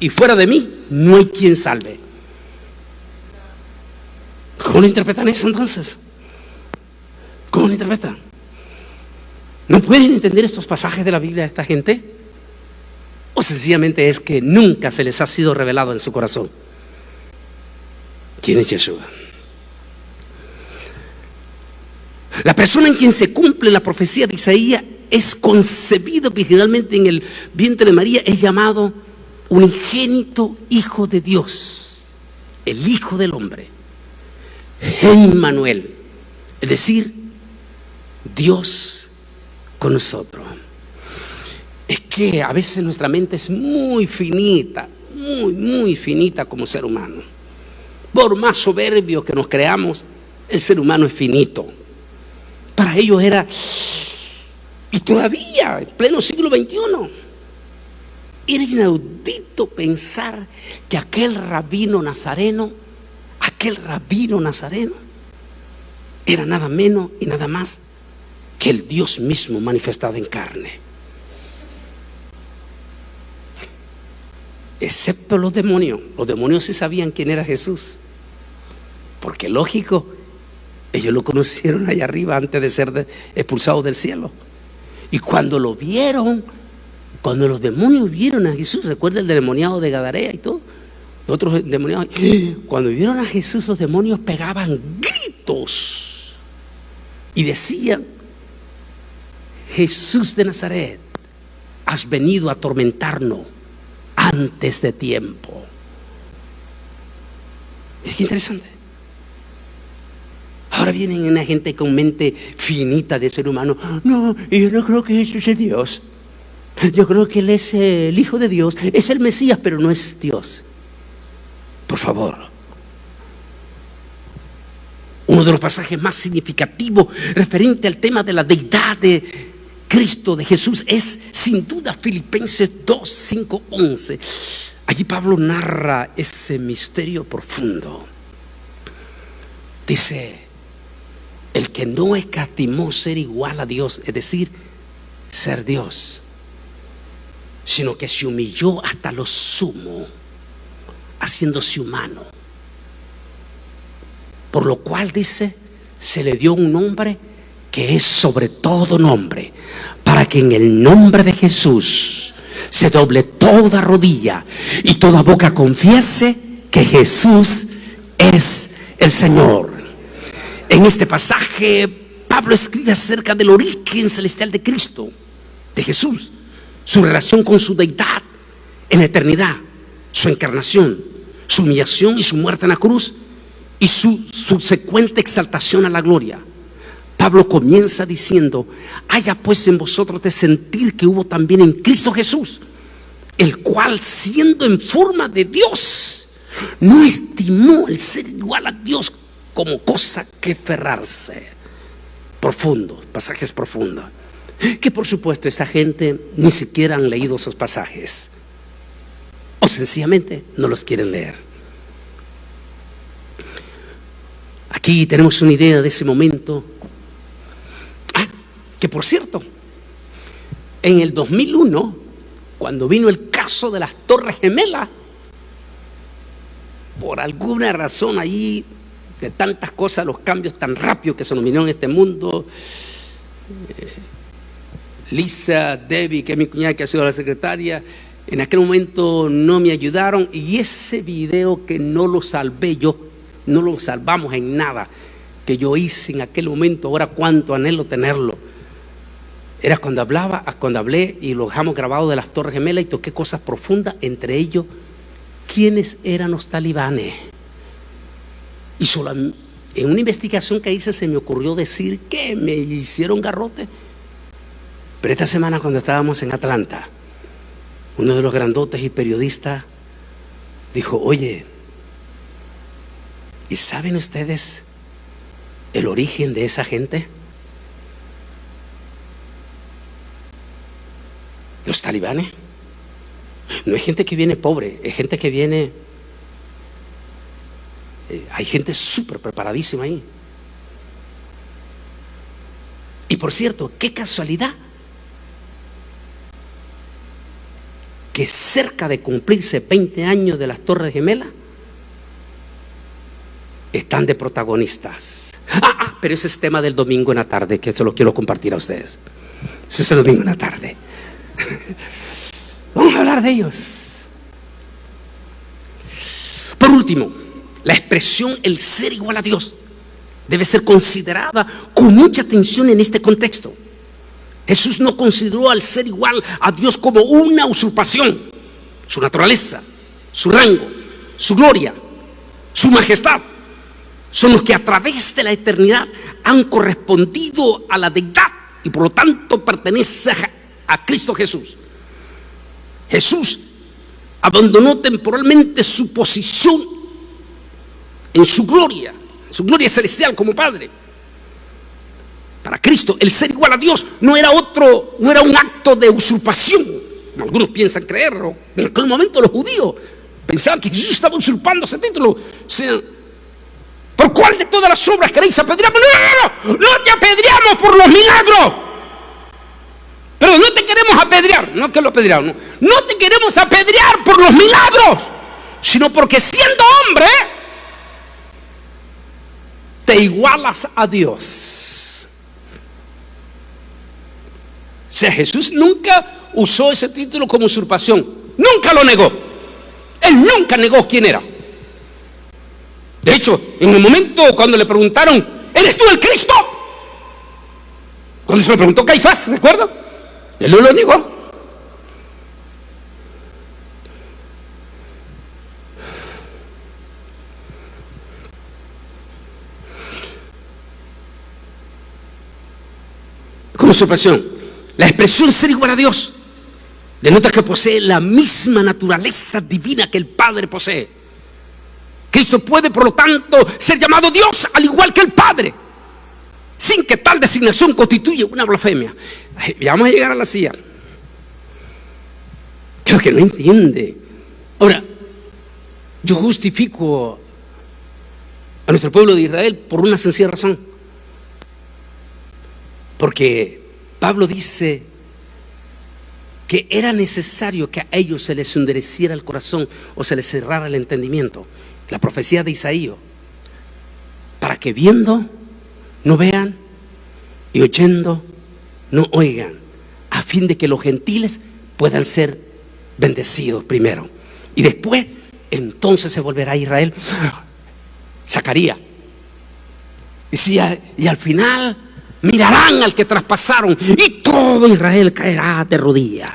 y fuera de mí no hay quien salve. ¿Cómo lo interpretan eso entonces? ¿Cómo lo interpretan? ¿No pueden entender estos pasajes de la Biblia de esta gente? ¿O sencillamente es que nunca se les ha sido revelado en su corazón quién es Yeshua? La persona en quien se cumple la profecía de Isaías es concebido originalmente en el vientre de María, es llamado unigénito Hijo de Dios, el Hijo del Hombre, Emmanuel, es decir, Dios con nosotros. Es que a veces nuestra mente es muy finita, muy finita como ser humano. Por más soberbio que nos creamos, el ser humano es finito. Para ellos era, y todavía en pleno siglo XXI, era inaudito pensar que aquel rabino nazareno era nada menos y nada más que el Dios mismo manifestado en carne. Excepto los demonios sí sabían quién era Jesús, porque lógico, ellos lo conocieron allá arriba antes de ser expulsados del cielo. Y cuando lo vieron, cuando los demonios vieron a Jesús, recuerda el demoniado de Gadarea y todo, otros demoniados, cuando vieron a Jesús, los demonios pegaban gritos y decían: Jesús de Nazaret, has venido a atormentarnos antes de tiempo. Es que interesante. Ahora vienen una gente con mente finita de ser humano. No, yo no creo que Jesús es Dios. Yo creo que Él es el Hijo de Dios. Es el Mesías, pero no es Dios. Por favor. Uno de los pasajes más significativos referente al tema de la deidad de Cristo, de Jesús, es sin duda Filipenses 2, 5, 11. Allí Pablo narra ese misterio profundo. Dice: el que no escatimó ser igual a Dios, es decir, ser Dios, sino que se humilló hasta lo sumo, haciéndose humano. Por lo cual, dice, se le dio un nombre que es sobre todo nombre, para que en el nombre de Jesús se doble toda rodilla y toda boca confiese que Jesús es el Señor. En este pasaje Pablo escribe acerca del origen celestial de Cristo, de Jesús, su relación con su deidad en la eternidad, su encarnación, su humillación y su muerte en la cruz y su subsecuente exaltación a la gloria. Pablo comienza diciendo: haya pues en vosotros de sentir que hubo también en Cristo Jesús, el cual, siendo en forma de Dios, no estimó el ser igual a Dios como cosa que aferrarse. Profundo, pasajes profundos, que por supuesto esta gente ni siquiera han leído esos pasajes, o sencillamente no los quieren leer. Aquí tenemos una idea de ese momento. Que por cierto, en el 2001, cuando vino el caso de las Torres Gemelas, por alguna razón allí, de tantas cosas, los cambios tan rápidos que se nos vinieron en este mundo, Lisa, Debbie, que es mi cuñada, que ha sido la secretaria, en aquel momento no me ayudaron, y ese video que no lo salvé yo, no lo salvamos en nada, que yo hice en aquel momento, ahora cuánto anhelo tenerlo. Era cuando hablé y lo dejamos grabado de las Torres Gemelas, y toqué cosas profundas, entre ellos quiénes eran los talibanes. Y solo en una investigación que hice se me ocurrió decir que me hicieron garrote. Pero esta semana, cuando estábamos en Atlanta, uno de los grandotes y periodistas dijo: oye, ¿y saben ustedes el origen de esa gente? Los talibanes no es gente que viene pobre, es gente que viene, hay gente súper preparadísima ahí. Y por cierto, qué casualidad que cerca de cumplirse 20 años de las Torres Gemelas están de protagonistas. Pero ese es tema del domingo en la tarde, que se lo quiero compartir a ustedes. Ese es el domingo en la tarde. Vamos a hablar de ellos. Por último, la expresión el ser igual a Dios debe ser considerada con mucha atención en este contexto. Jesús no consideró al ser igual a Dios como una usurpación. Su naturaleza, su rango, su gloria, su majestad son los que a través de la eternidad han correspondido a la deidad y por lo tanto pertenece a Cristo Jesús. Jesús abandonó temporalmente su posición en su gloria celestial como Padre. Para Cristo, el ser igual a Dios no era un acto de usurpación, como algunos piensan creerlo. En aquel momento los judíos pensaban que Jesús estaba usurpando ese título. O sea, ¿por cuál de todas las obras queréis apedrearme? No te apedreamos por los milagros. Pero no te queremos apedrear, no que lo apedrearon, no te queremos apedrear por los milagros, sino porque siendo hombre te igualas a Dios. O sea, Jesús nunca usó ese título como usurpación, nunca lo negó. Él nunca negó quién era. De hecho, en el momento cuando le preguntaron: ¿eres tú el Cristo? Cuando se lo preguntó Caifás, ¿recuerda? Él no lo negó. Como usurpación, la expresión ser igual a Dios denota que posee la misma naturaleza divina que el Padre posee. Cristo puede, por lo tanto, ser llamado Dios al igual que el Padre, sin que tal designación constituya una blasfemia. Ya vamos a llegar a la silla. Creo que no entiende. Ahora, yo justifico a nuestro pueblo de Israel por una sencilla razón. Porque Pablo dice que era necesario que a ellos se les endureciera el corazón o se les cerrara el entendimiento. La profecía de Isaías, para que viendo no vean y oyendo no oigan, a fin de que los gentiles puedan ser bendecidos primero y después entonces se volverá a Israel. Zacarías. Y al final mirarán al que traspasaron y todo Israel caerá de rodillas.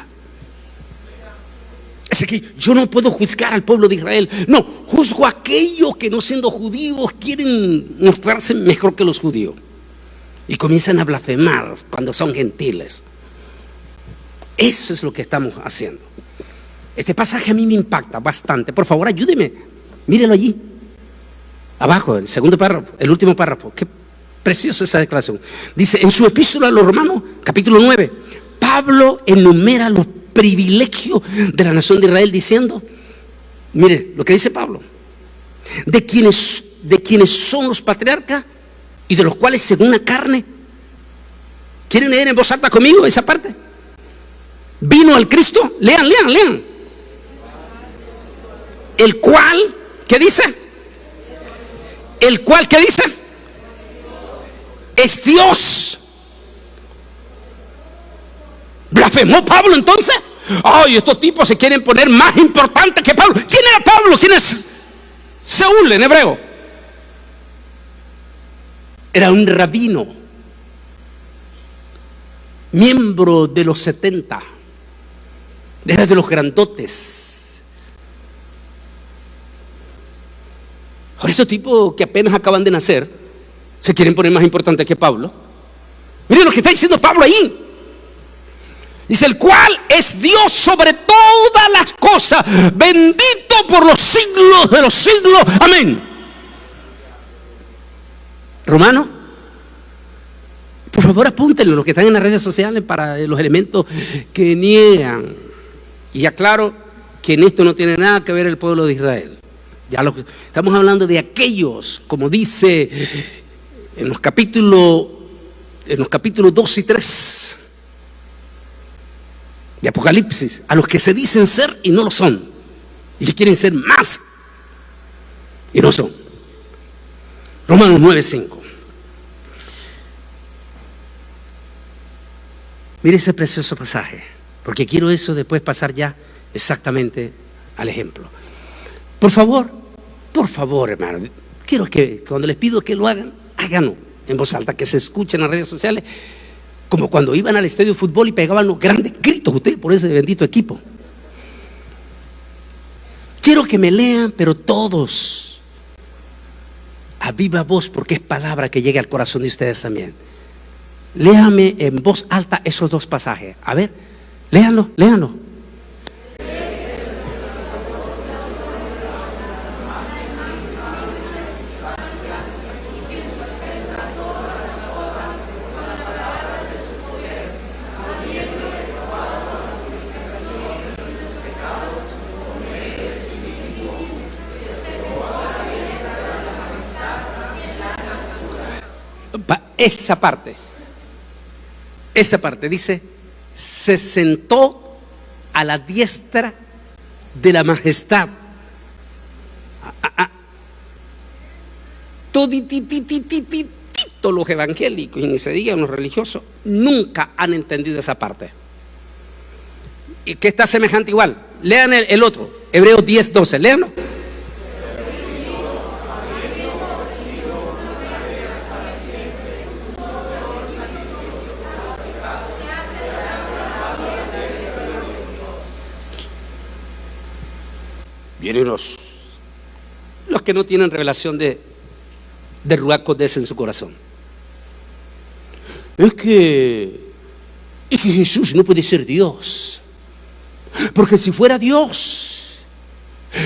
Así que yo no puedo juzgar al pueblo de Israel. No, juzgo a aquellos que no siendo judíos quieren mostrarse mejor que los judíos. Y comienzan a blasfemar cuando son gentiles. Eso es lo que estamos haciendo. Este pasaje a mí me impacta bastante. Por favor, ayúdeme. Mírelo allí. Abajo, el segundo párrafo, el último párrafo. Qué preciosa esa declaración. Dice, en su epístola a los Romanos, capítulo 9, Pablo enumera los privilegios de la nación de Israel diciendo, mire lo que dice Pablo, de quienes son los patriarcas y de los cuales según la carne, ¿quieren leer en voz alta conmigo esa parte? Vino al Cristo, lean. El cual, ¿qué dice? El cual, ¿qué dice? Es Dios. ¿Blasfemó Pablo entonces? Ay, estos tipos se quieren poner más importantes que Pablo. ¿Quién era Pablo? ¿Quién es Saúl en hebreo? Era un rabino, miembro de los 70. Era de los grandotes. Ahora estos tipos que apenas acaban de nacer se quieren poner más importantes que Pablo. Miren lo que está diciendo Pablo ahí. Dice, el cual es Dios sobre todas las cosas, bendito por los siglos de los siglos. Amén. Romano, por favor apúntenlo, los que están en las redes sociales, para los elementos que niegan. Y aclaro que en esto no tiene nada que ver el pueblo de Israel. Estamos hablando de aquellos, como dice en los capítulos 2 y 3 de Apocalipsis, a los que se dicen ser y no lo son, y que quieren ser más y no son. Romanos 9:5. Mire ese precioso pasaje, porque quiero eso después pasar ya exactamente al ejemplo. Por favor, hermano, quiero que cuando les pido que lo hagan, háganlo en voz alta, que se escuchen en las redes sociales, como cuando iban al estadio de fútbol y pegaban los grandes gritos ustedes por ese bendito equipo. Quiero que me lean, pero todos a viva voz, porque es palabra que llegue al corazón de ustedes también. Léame en voz alta esos dos pasajes. A ver, léanlo. Esa parte dice, se sentó a la diestra de la majestad. Todititititito los evangélicos, y ni se digan los religiosos, nunca han entendido esa parte. Y que está semejante igual. Lean el otro, Hebreos 10:12, léanlo. Vienen los que no tienen revelación de Ruach Kodesh en su corazón. Es que Jesús no puede ser Dios, porque si fuera Dios,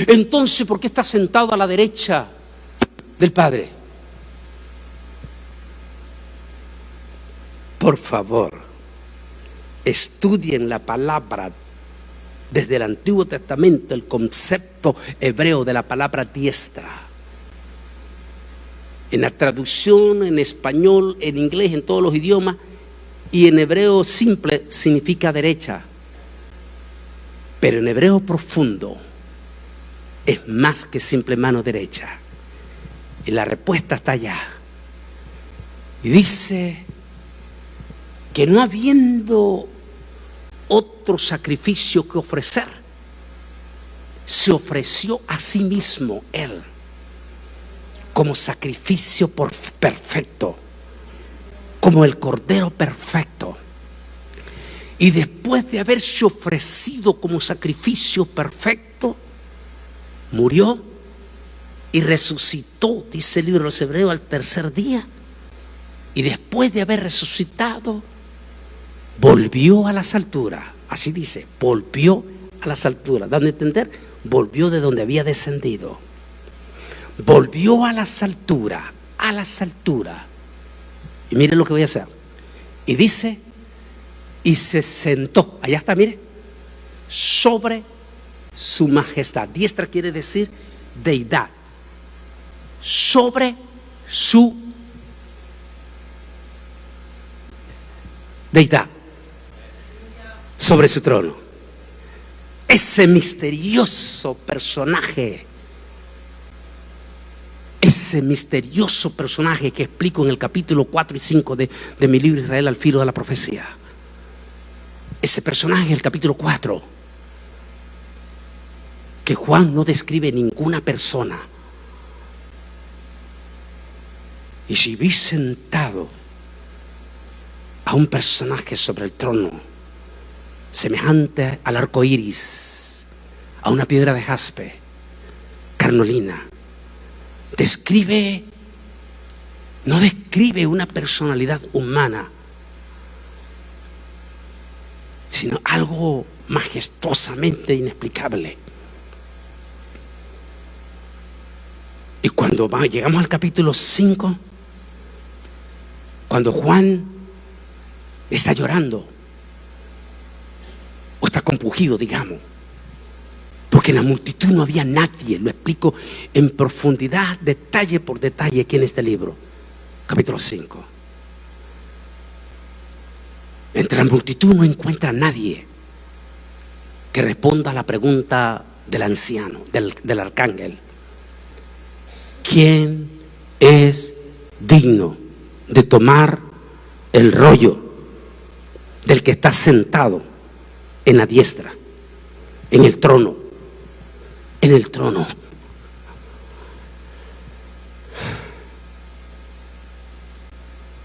entonces ¿por qué está sentado a la derecha del Padre? Por favor, estudien la palabra. Desde el Antiguo Testamento, el concepto hebreo de la palabra diestra. En la traducción, en español, en inglés, en todos los idiomas, y en hebreo simple significa derecha. Pero en hebreo profundo es más que simple mano derecha. Y la respuesta está allá. Y dice que no habiendo otro sacrificio que ofrecer, se ofreció a sí mismo él como sacrificio perfecto, como el Cordero perfecto. Y después de haberse ofrecido como sacrificio perfecto, murió y resucitó, dice el libro de los Hebreos, al tercer día. Y después de haber resucitado, volvió a las alturas. Así dice, volvió a las alturas, dando a entender, volvió de donde había descendido. Volvió a las alturas, a las alturas. Y miren lo que voy a hacer. Y dice, y se sentó, allá está, mire, sobre su majestad. Diestra quiere decir deidad. Sobre su deidad, sobre su trono. Ese misterioso personaje, que explico en el capítulo 4 y 5 de mi libro Israel al filo de la profecía. Ese personaje, el capítulo 4, que Juan no describe ninguna persona. Y si vi sentado a un personaje sobre el trono, semejante al arco iris, a una piedra de jaspe, carnolina, no describe una personalidad humana, sino algo majestuosamente inexplicable. Y cuando llegamos al capítulo 5, cuando Juan está llorando o está compungido, digamos, porque en la multitud no había nadie, lo explico en profundidad, detalle por detalle aquí en este libro, capítulo 5. Entre la multitud no encuentra a nadie que responda a la pregunta del anciano, del arcángel: ¿quién es digno de tomar el rollo del que está sentado en la diestra, en el trono? En el trono.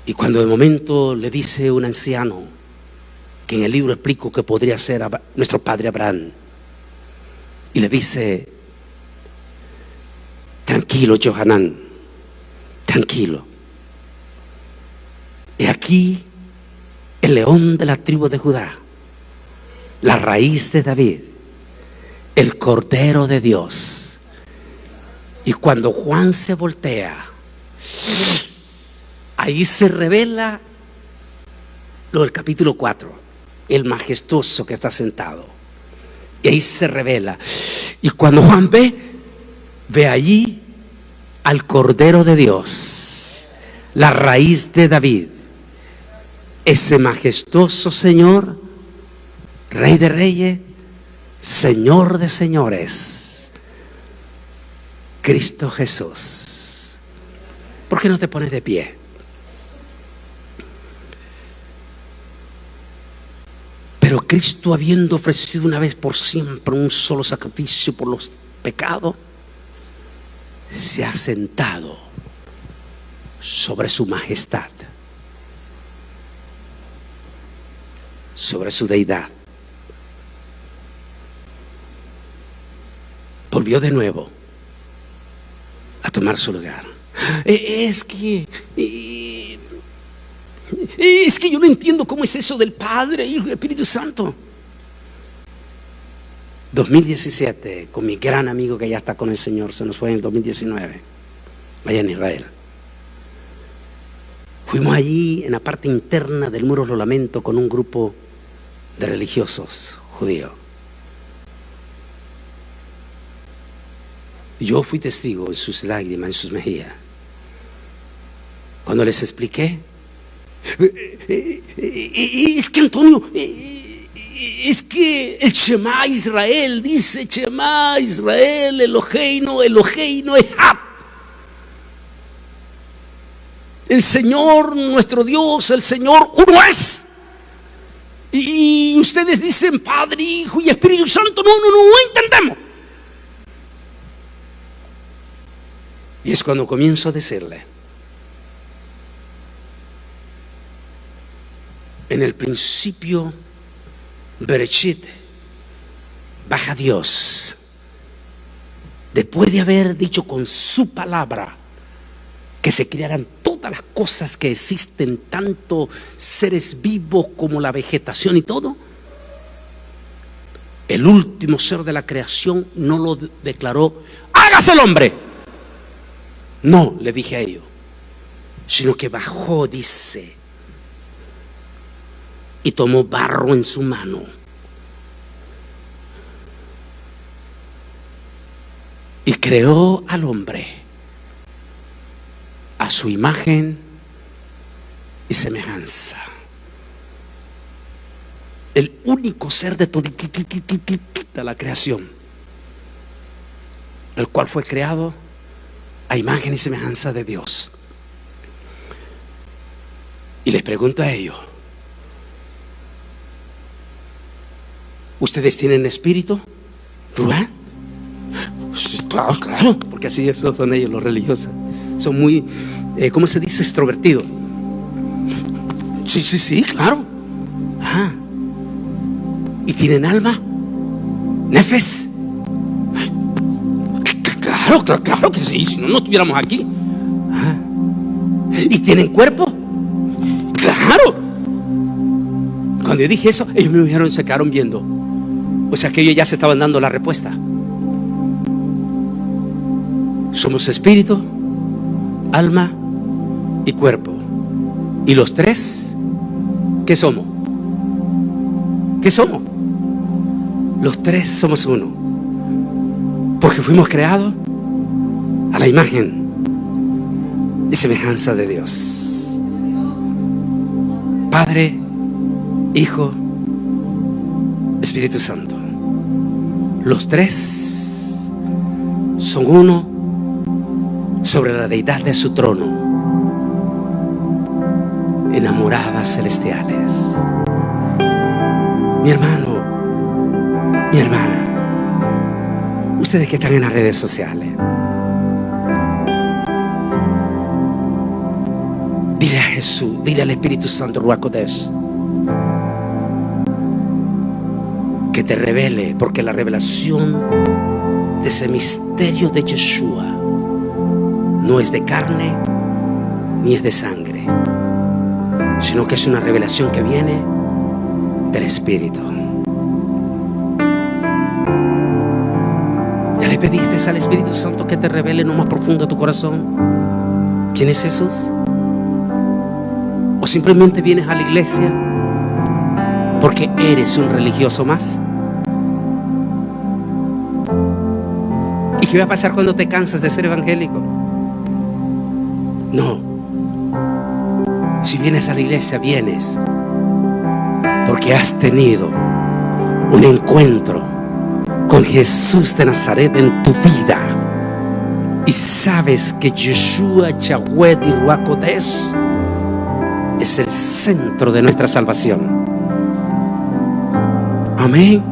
Y cuando de momento le dice un anciano, que en el libro explico que podría ser nuestro padre Abraham, y le dice: tranquilo, Johanán, tranquilo. He aquí el león de la tribu de Judá, la raíz de David, el Cordero de Dios. Y cuando Juan se voltea, ahí se revela lo del capítulo 4, el majestuoso que está sentado. Y ahí se revela. Y cuando Juan ve allí al Cordero de Dios, la raíz de David, ese majestuoso Señor, Rey de Reyes, Señor de Señores, Cristo Jesús. ¿Por qué no te pones de pie? Pero Cristo, habiendo ofrecido una vez por siempre un solo sacrificio por los pecados, se ha sentado sobre su majestad, sobre su deidad. Volvió de nuevo a tomar su lugar. Es que yo no entiendo cómo es eso del Padre, Hijo y Espíritu Santo. 2017, con mi gran amigo que ya está con el Señor, se nos fue en el 2019, allá en Israel. Fuimos allí en la parte interna del Muro de los Lamentos con un grupo de religiosos judíos. Yo fui testigo en sus lágrimas, en sus mejillas, cuando les expliqué. Es que Antonio, es que el Shema Israel dice: Shema Israel, Eloheinu, Eloheinu Echad. El Señor, nuestro Dios, el Señor uno es. Y ustedes dicen Padre, Hijo y Espíritu Santo. No entendemos. Y es cuando comienzo a decirle: en el principio, Bereshit, baja Dios, después de haber dicho con su palabra que se crearan todas las cosas que existen, tanto seres vivos como la vegetación y todo, el último ser de la creación no lo declaró: hágase el hombre. No, le dije a ellos, sino que bajó, dice, y tomó barro en su mano y creó al hombre a su imagen y semejanza. El único ser de toda la creación, el cual fue creado a imagen y semejanza de Dios. Y les pregunto a ellos: ¿ustedes tienen espíritu, Rubén? Claro, claro, porque así son ellos, los religiosos. Son muy, ¿cómo se dice? Extrovertidos. Sí, claro. ¿Y tienen alma? ¿Nefes? Claro que sí, si no, no estuviéramos aquí. ¿Y tienen cuerpo? Claro. Cuando yo dije eso, ellos me dijeron, se quedaron viendo. O sea que ellos ya se estaban dando la respuesta. Somos espíritu, alma y cuerpo. Y los tres, ¿qué somos? ¿Qué somos? Los tres somos uno, porque fuimos creados a la imagen y semejanza de Dios. Padre, Hijo, Espíritu Santo. Los tres son uno sobre la deidad de su trono, enamoradas celestiales. Mi hermano, mi hermana, ustedes que están en las redes sociales, dile a Jesús, dile al Espíritu Santo, Ruach Kodesh, que te revele, porque la revelación de ese misterio de Yeshua no es de carne ni es de sangre, sino que es una revelación que viene del Espíritu. ¿Ya le pediste al Espíritu Santo que te revele en lo más profundo de tu corazón quién es Jesús? ¿O simplemente vienes a la iglesia porque eres un religioso más? ¿Y qué va a pasar cuando te cansas de ser evangélico? No. Si vienes a la iglesia, vienes porque has tenido un encuentro con Jesús de Nazaret en tu vida y sabes que Yeshua, Yahweh y Ruach Kodesh es el centro de nuestra salvación. Amén.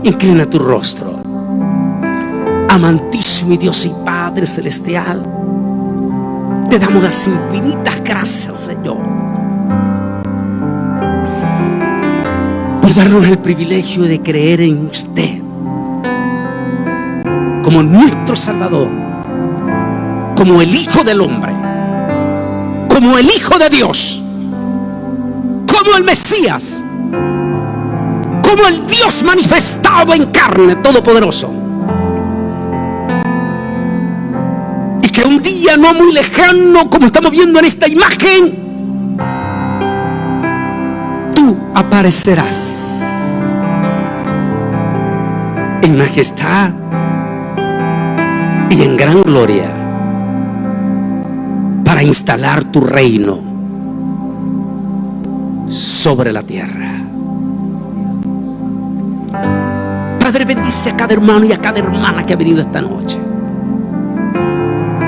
Inclina tu rostro. Amantísimo Dios y Padre celestial, te damos las infinitas gracias, Señor, por darnos el privilegio de creer en usted como nuestro Salvador, como el Hijo del Hombre, como el Hijo de Dios, como el Mesías, como el Dios manifestado en carne todopoderoso. Y que un día no muy lejano, como estamos viendo en esta imagen, tú aparecerás en majestad y en gran gloria para instalar tu reino sobre la tierra. Padre, bendice a cada hermano y a cada hermana que ha venido esta noche,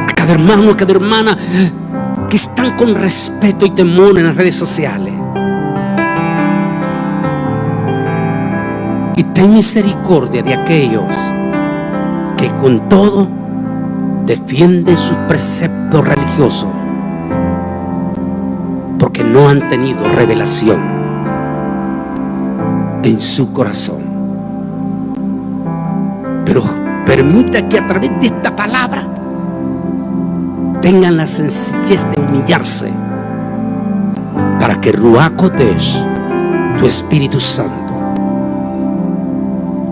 a cada hermano, a cada hermana que están con respeto y temor en las redes sociales. Y ten misericordia de aquellos que con todo defienden sus preceptos religiosos porque no han tenido revelación en su corazón. Pero permita que a través de esta palabra tengan la sencillez de humillarse para que Ruach Kodesh, tu Espíritu Santo,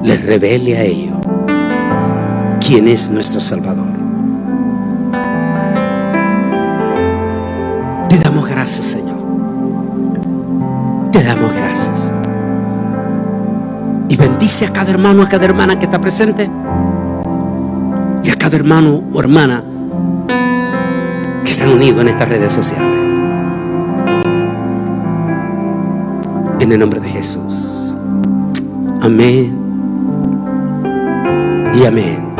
les revele a ellos quién es nuestro Salvador. Te damos gracias, Señor. Te damos gracias. Y bendice a cada hermano, a cada hermana que está presente, y a cada hermano o hermana que están unidos en estas redes sociales. En el nombre de Jesús. Amén y amén.